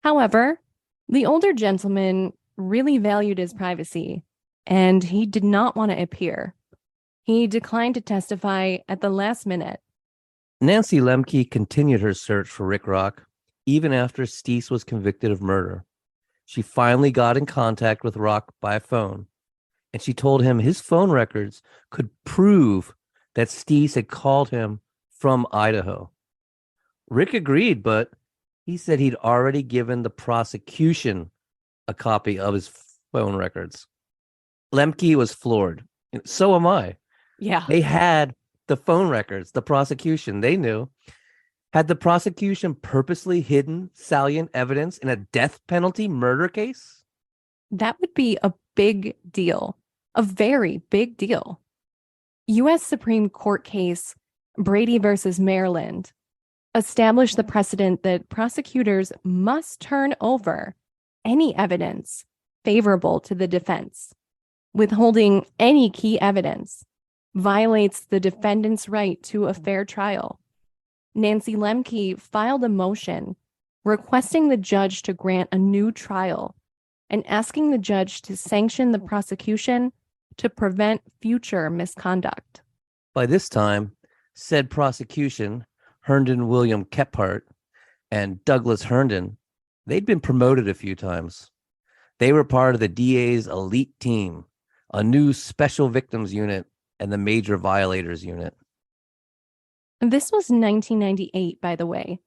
However, the older gentleman really valued his privacy, and he did not want to appear. He declined to testify at the last minute. Nancy Lemke continued her search for Rick Rock even after Soules was convicted of murder. She finally got in contact with Rock by phone, and she told him his phone records could prove that Soules had called him from Idaho. Rick agreed, but he said he'd already given the prosecution a copy of his phone records. Lemke was floored. So am I. Yeah. They had the phone records, the prosecution, they knew. Had the prosecution purposely hidden salient evidence in a death penalty murder case? That would be a big deal, a very big deal. U.S. Supreme Court case Brady versus Maryland established the precedent that prosecutors must turn over any evidence favorable to the defense. Withholding any key evidence violates the defendant's right to a fair trial. Nancy Lemke filed a motion requesting the judge to grant a new trial and asking the judge to sanction the prosecution to prevent future misconduct. By this time, said prosecution, Herndon William Kephart and Douglas Herndon, they'd been promoted a few times. They were part of the DA's elite team, a new special victims unit, and the major violators unit. This was 1998, by the way,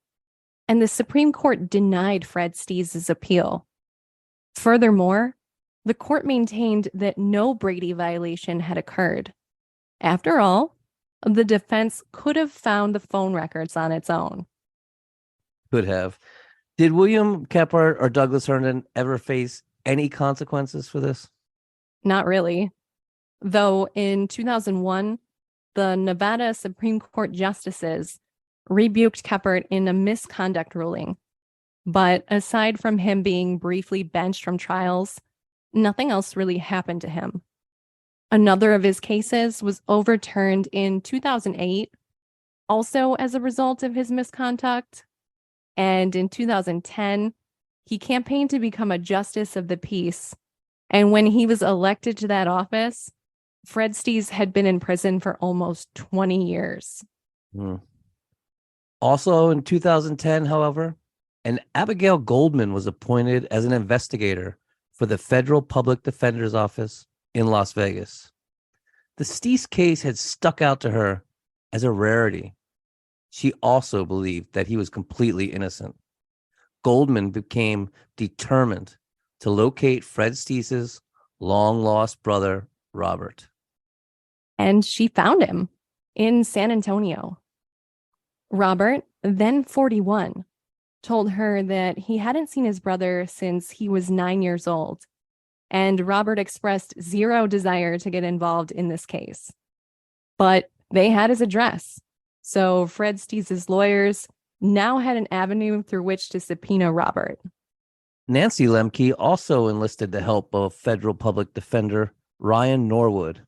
and the Supreme Court denied Fred Steeves' appeal. Furthermore, the court maintained that no Brady violation had occurred. After all, the defense could have found the phone records on its own. Could have. Did William Kephart or Douglas Herndon ever face any consequences for this? Not really. Though in 2001, the Nevada Supreme Court justices rebuked Kephart in a misconduct ruling. But aside from him being briefly benched from trials, nothing else really happened to him. Another of his cases was overturned in 2008, also as a result of his misconduct. And in 2010, he campaigned to become a justice of the peace. And when he was elected to that office, Fred Steeves had been in prison for almost 20 years. Also in 2010, however, an Abigail Goldman was appointed as an investigator for the Federal Public Defender's Office in Las Vegas. The Steeves case had stuck out to her as a rarity. She also believed that he was completely innocent. Goldman became determined to locate Fred Steeves' long-lost brother, Robert. And she found him in San Antonio. Robert, then 41, told her that he hadn't seen his brother since he was 9 years old, and Robert expressed zero desire to get involved in this case. But they had his address, so Fred Steeves' lawyers now had an avenue through which to subpoena Robert. Nancy Lemke also enlisted the help of federal public defender Ryan Norwood.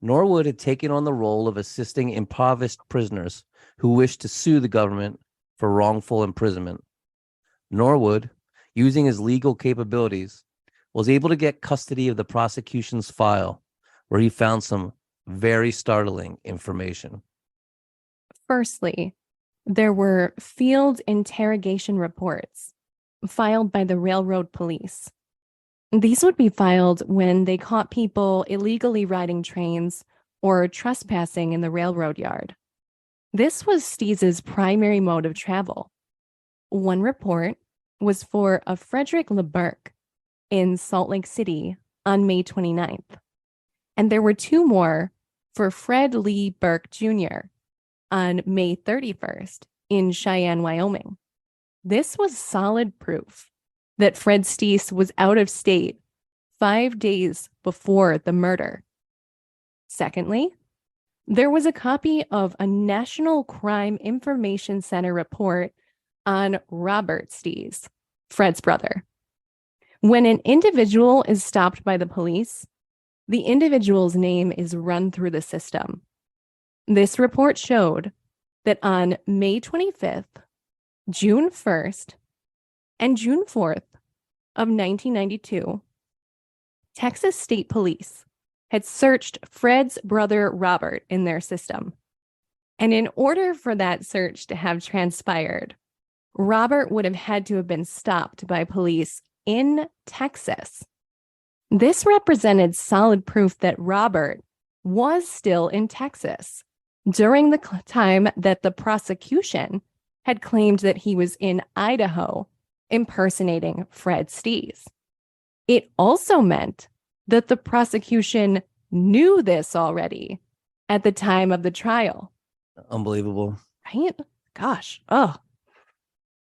Norwood had taken on the role of assisting impoverished prisoners who wished to sue the government for wrongful imprisonment. Norwood, using his legal capabilities, was able to get custody of the prosecution's file, where he found some very startling information. Firstly, there were field interrogation reports filed by the railroad police. These would be filed when they caught people illegally riding trains or trespassing in the railroad yard. This was Steeves' primary mode of travel. One report was for a Frederick LeBurk in Salt Lake City on May 29th. And there were two more for Fred Lee Burke Jr. on May 31st in Cheyenne, Wyoming. This was solid proof that Fred Steeves was out of state 5 days before the murder. Secondly, there was a copy of a National Crime Information Center report on Robert Steeves, Fred's brother. When an individual is stopped by the police, the individual's name is run through the system. This report showed that on May 25th, June 1st, and June 4th of 1992, Texas State Police had searched Fred's brother Robert in their system. And in order for that search to have transpired, Robert would have had to have been stopped by police in Texas. This represented solid proof that Robert was still in Texas during the time that the prosecution had claimed that he was in Idaho impersonating Fred Steeves. It also meant that the prosecution knew this already at the time of the trial. Unbelievable. Right? gosh. Oh.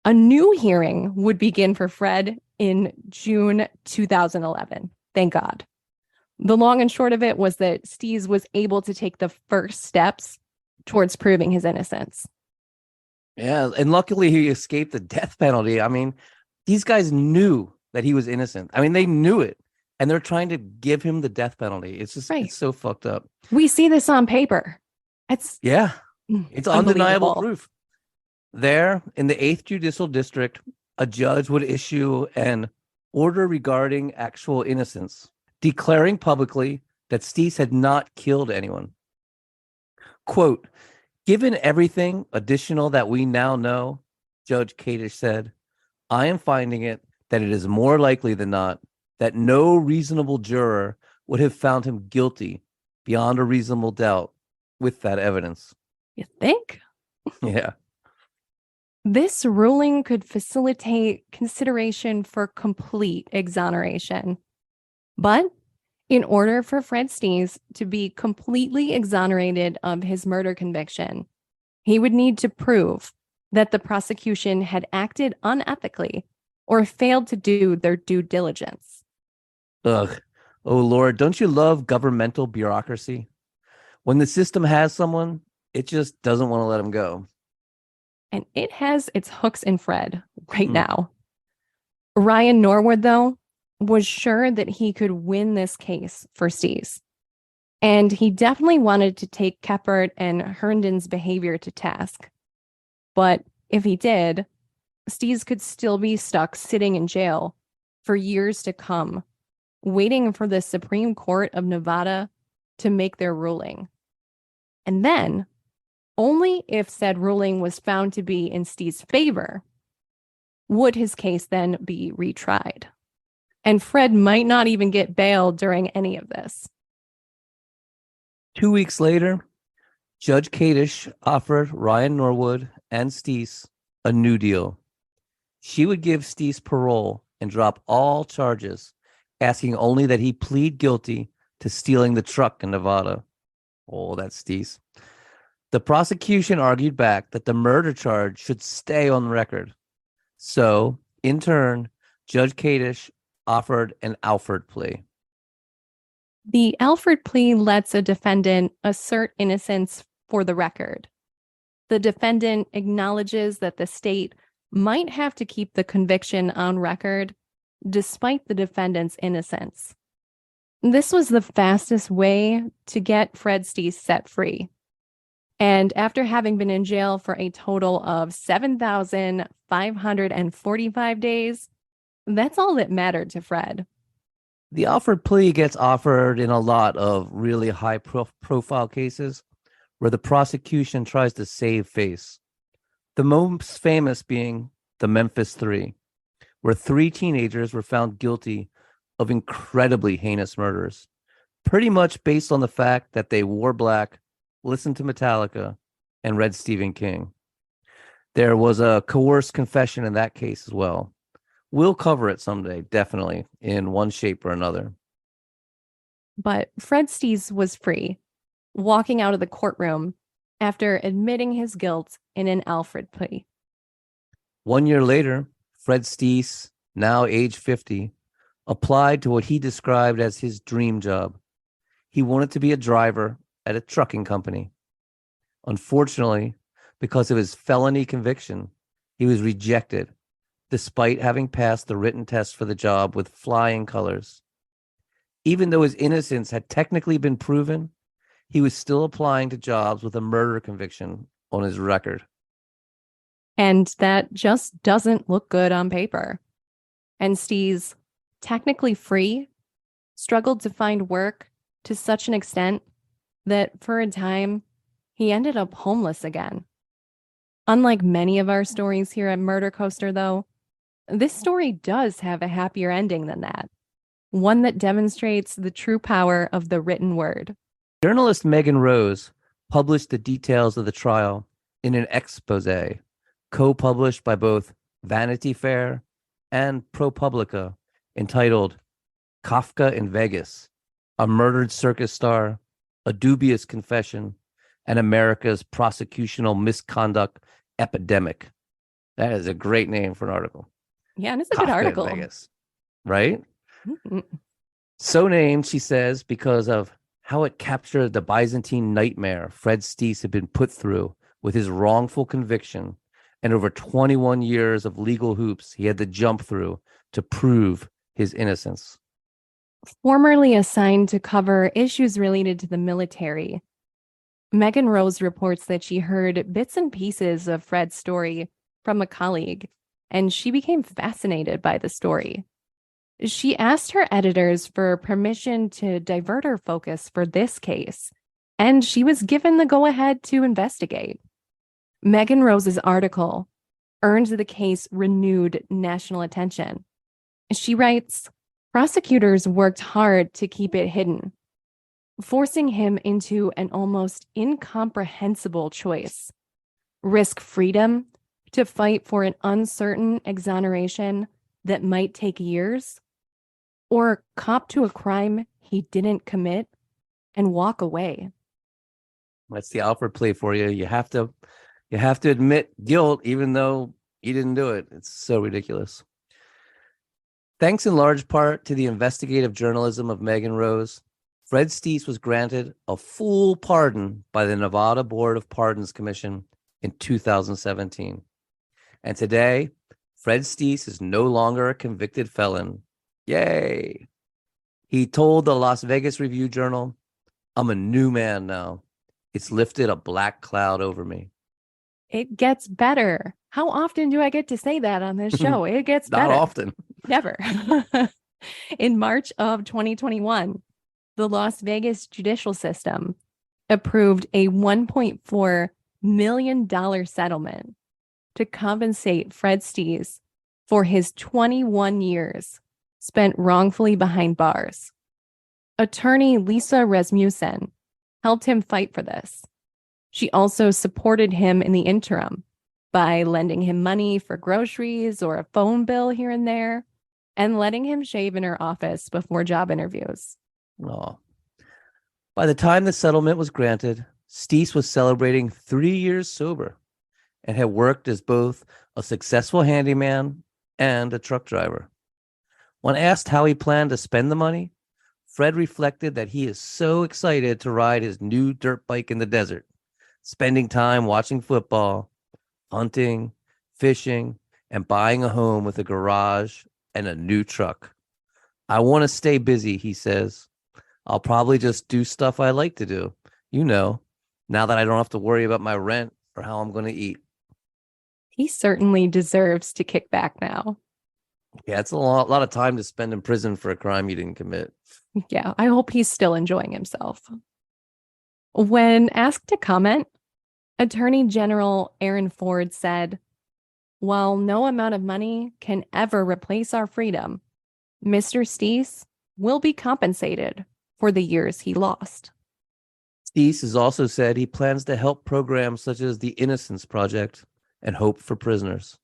A new hearing would begin for Fred in June 2011. Thank God. The long and short of it was that Stees was able to take the first steps towards proving his innocence. Yeah, and luckily he escaped the death penalty. I mean, these guys knew that he was innocent. I mean, they knew it, and they're trying to give him the death penalty. It's just Right. it's so fucked up. We see this on paper. It's It's undeniable unbelievable. proof. There, in the 8th Judicial District, a judge would issue an order regarding actual innocence, declaring publicly that Stees had not killed anyone. Quote, given everything additional that we now know, Judge Kadish said, I am finding it that it is more likely than not that no reasonable juror would have found him guilty beyond a reasonable doubt with that evidence. You think? Yeah. This ruling could facilitate consideration for complete exoneration. But in order for Fred Stees to be completely exonerated of his murder conviction, he would need to prove that the prosecution had acted unethically or failed to do their due diligence. Ugh. Oh, Lord, don't you love governmental bureaucracy? When the system has someone, it just doesn't want to let them go. And it has its hooks in Fred right now. Ryan Norwood, though, was sure that he could win this case for Stees. And he definitely wanted to take Keppert and Herndon's behavior to task. But if he did, Stees could still be stuck sitting in jail for years to come, waiting for the Supreme Court of Nevada to make their ruling. And then, only if said ruling was found to be in Stees' favor would his case then be retried. And Fred might not even get bail during any of this. 2 weeks later, Judge Kadish offered Ryan Norwood and Stees a new deal. She would give Stees parole and drop all charges, asking only that he plead guilty to stealing the truck in Nevada. Oh, that's Stees. The prosecution argued back that the murder charge should stay on record. So, in turn, Judge Kadish offered an Alford plea. The Alford plea lets a defendant assert innocence for the record. The defendant acknowledges that the state might have to keep the conviction on record despite the defendant's innocence. This was the fastest way to get Fred Stees set free. And after having been in jail for a total of 7,545 days, that's all that mattered to Fred. The Alford plea gets offered in a lot of really high profile cases where the prosecution tries to save face. The most famous being the Memphis Three, where 3 teenagers were found guilty of incredibly heinous murders, pretty much based on the fact that they wore black, listened to Metallica, and read Stephen King. There was a coerced confession in that case as well. We'll cover it someday, definitely, in one shape or another. But Fred Stees was free, walking out of the courtroom after admitting his guilt in an Alford plea. 1 year later, Fred Stees, now age 50, applied to what he described as his dream job. He wanted to be a driver at a trucking company. Unfortunately, because of his felony conviction, he was rejected, despite having passed the written test for the job with flying colors. Even though his innocence had technically been proven, he was still applying to jobs with a murder conviction on his record. And that just doesn't look good on paper. And Stees, technically free, struggled to find work to such an extent that for a time, he ended up homeless again. Unlike many of our stories here at Murder Coaster, though, this story does have a happier ending than that, one that demonstrates the true power of the written word. Journalist Megan Rose published the details of the trial in an expose, co-published by both Vanity Fair and ProPublica, entitled Kafka in Vegas, a murdered circus star, a dubious confession, and America's prosecutional misconduct epidemic. That is a great name for an article. Yeah, and it's a good Kafka in article. Vegas, right? Mhm. So named, she says, because of how it captured the Byzantine nightmare Fred Steese had been put through with his wrongful conviction and over 21 years of legal hoops he had to jump through to prove his innocence. Formerly assigned to cover issues related to the military, Megan Rose reports that she heard bits and pieces of Fred's story from a colleague, and she became fascinated by the story. She asked her editors for permission to divert her focus for this case, and she was given the go-ahead to investigate. Megan Rose's article earned the case renewed national attention. She writes, prosecutors worked hard to keep it hidden, forcing him into an almost incomprehensible choice: risk freedom to fight for an uncertain exoneration that might take years, or cop to a crime he didn't commit and walk away. That's the Alfred play for you. You have to admit guilt even though you didn't do it. It's so ridiculous. Thanks in large part to the investigative journalism of Megan Rose, Fred Steese was granted a full pardon by the Nevada Board of Pardons Commission in 2017. And today, Fred Steese is no longer a convicted felon. Yay! He told the Las Vegas Review-Journal, "I'm a new man now. It's lifted a black cloud over me." It gets better. How often do I get to say that on this show? It gets Not better. often. Never. In March of 2021, the Las Vegas judicial system approved a $1.4 million settlement to compensate Fred Steese for his 21 years spent wrongfully behind bars. Attorney Lisa Rasmussen helped him fight for this. She also supported him in the interim by lending him money for groceries or a phone bill here and there, and letting him shave in her office before job interviews. Oh. By the time the settlement was granted, Steese was celebrating 3 years sober and had worked as both a successful handyman and a truck driver. When asked how he planned to spend the money, Fred reflected that he is so excited to ride his new dirt bike in the desert, spending time watching football, hunting, fishing, and buying a home with a garage and a new truck. "I want to stay busy," he says. "I'll probably just do stuff I like to do, now that I don't have to worry about my rent or how I'm going to eat." He certainly deserves to kick back now. Yeah, it's a lot of time to spend in prison for a crime you didn't commit. Yeah, I hope he's still enjoying himself. When asked to comment, Attorney General Aaron Ford said, "While no amount of money can ever replace our freedom, Mr. Steese will be compensated for the years he lost." Steese has also said he plans to help programs such as the Innocence Project and Hope for Prisoners.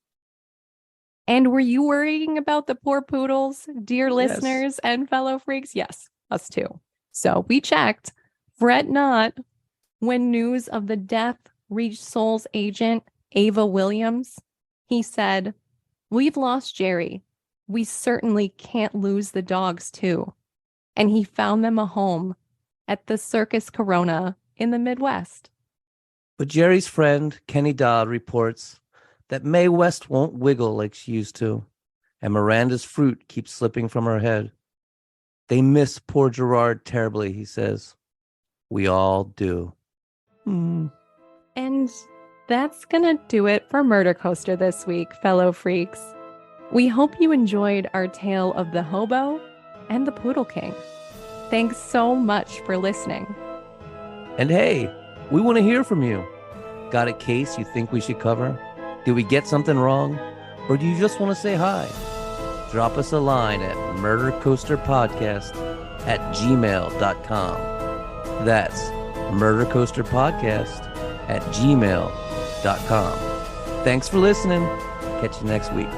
And were you worrying about the poor poodles, dear Yes. listeners and fellow freaks? Yes, us too. So we checked. Fret not. When news of the death reached Soules agent Ava Williams, he said, "We've lost Jerry. We certainly can't lose the dogs too." And he found them a home at the Circus Corona in the Midwest. But Jerry's friend, Kenny Dodd, reports that Mae West won't wiggle like she used to, and Miranda's fruit keeps slipping from her head. "They miss poor Gerard terribly," he says. "We all do." And that's gonna do it for Murder Coaster this week, fellow freaks. We hope you enjoyed our tale of the Hobo and the Poodle King. Thanks so much for listening. And hey, we want to hear from you. Got a case you think we should cover? Did we get something wrong? Or do you just want to say hi? Drop us a line at murdercoasterpodcast@gmail.com. That's murdercoasterpodcast@gmail.com. Thanks for listening. Catch you next week.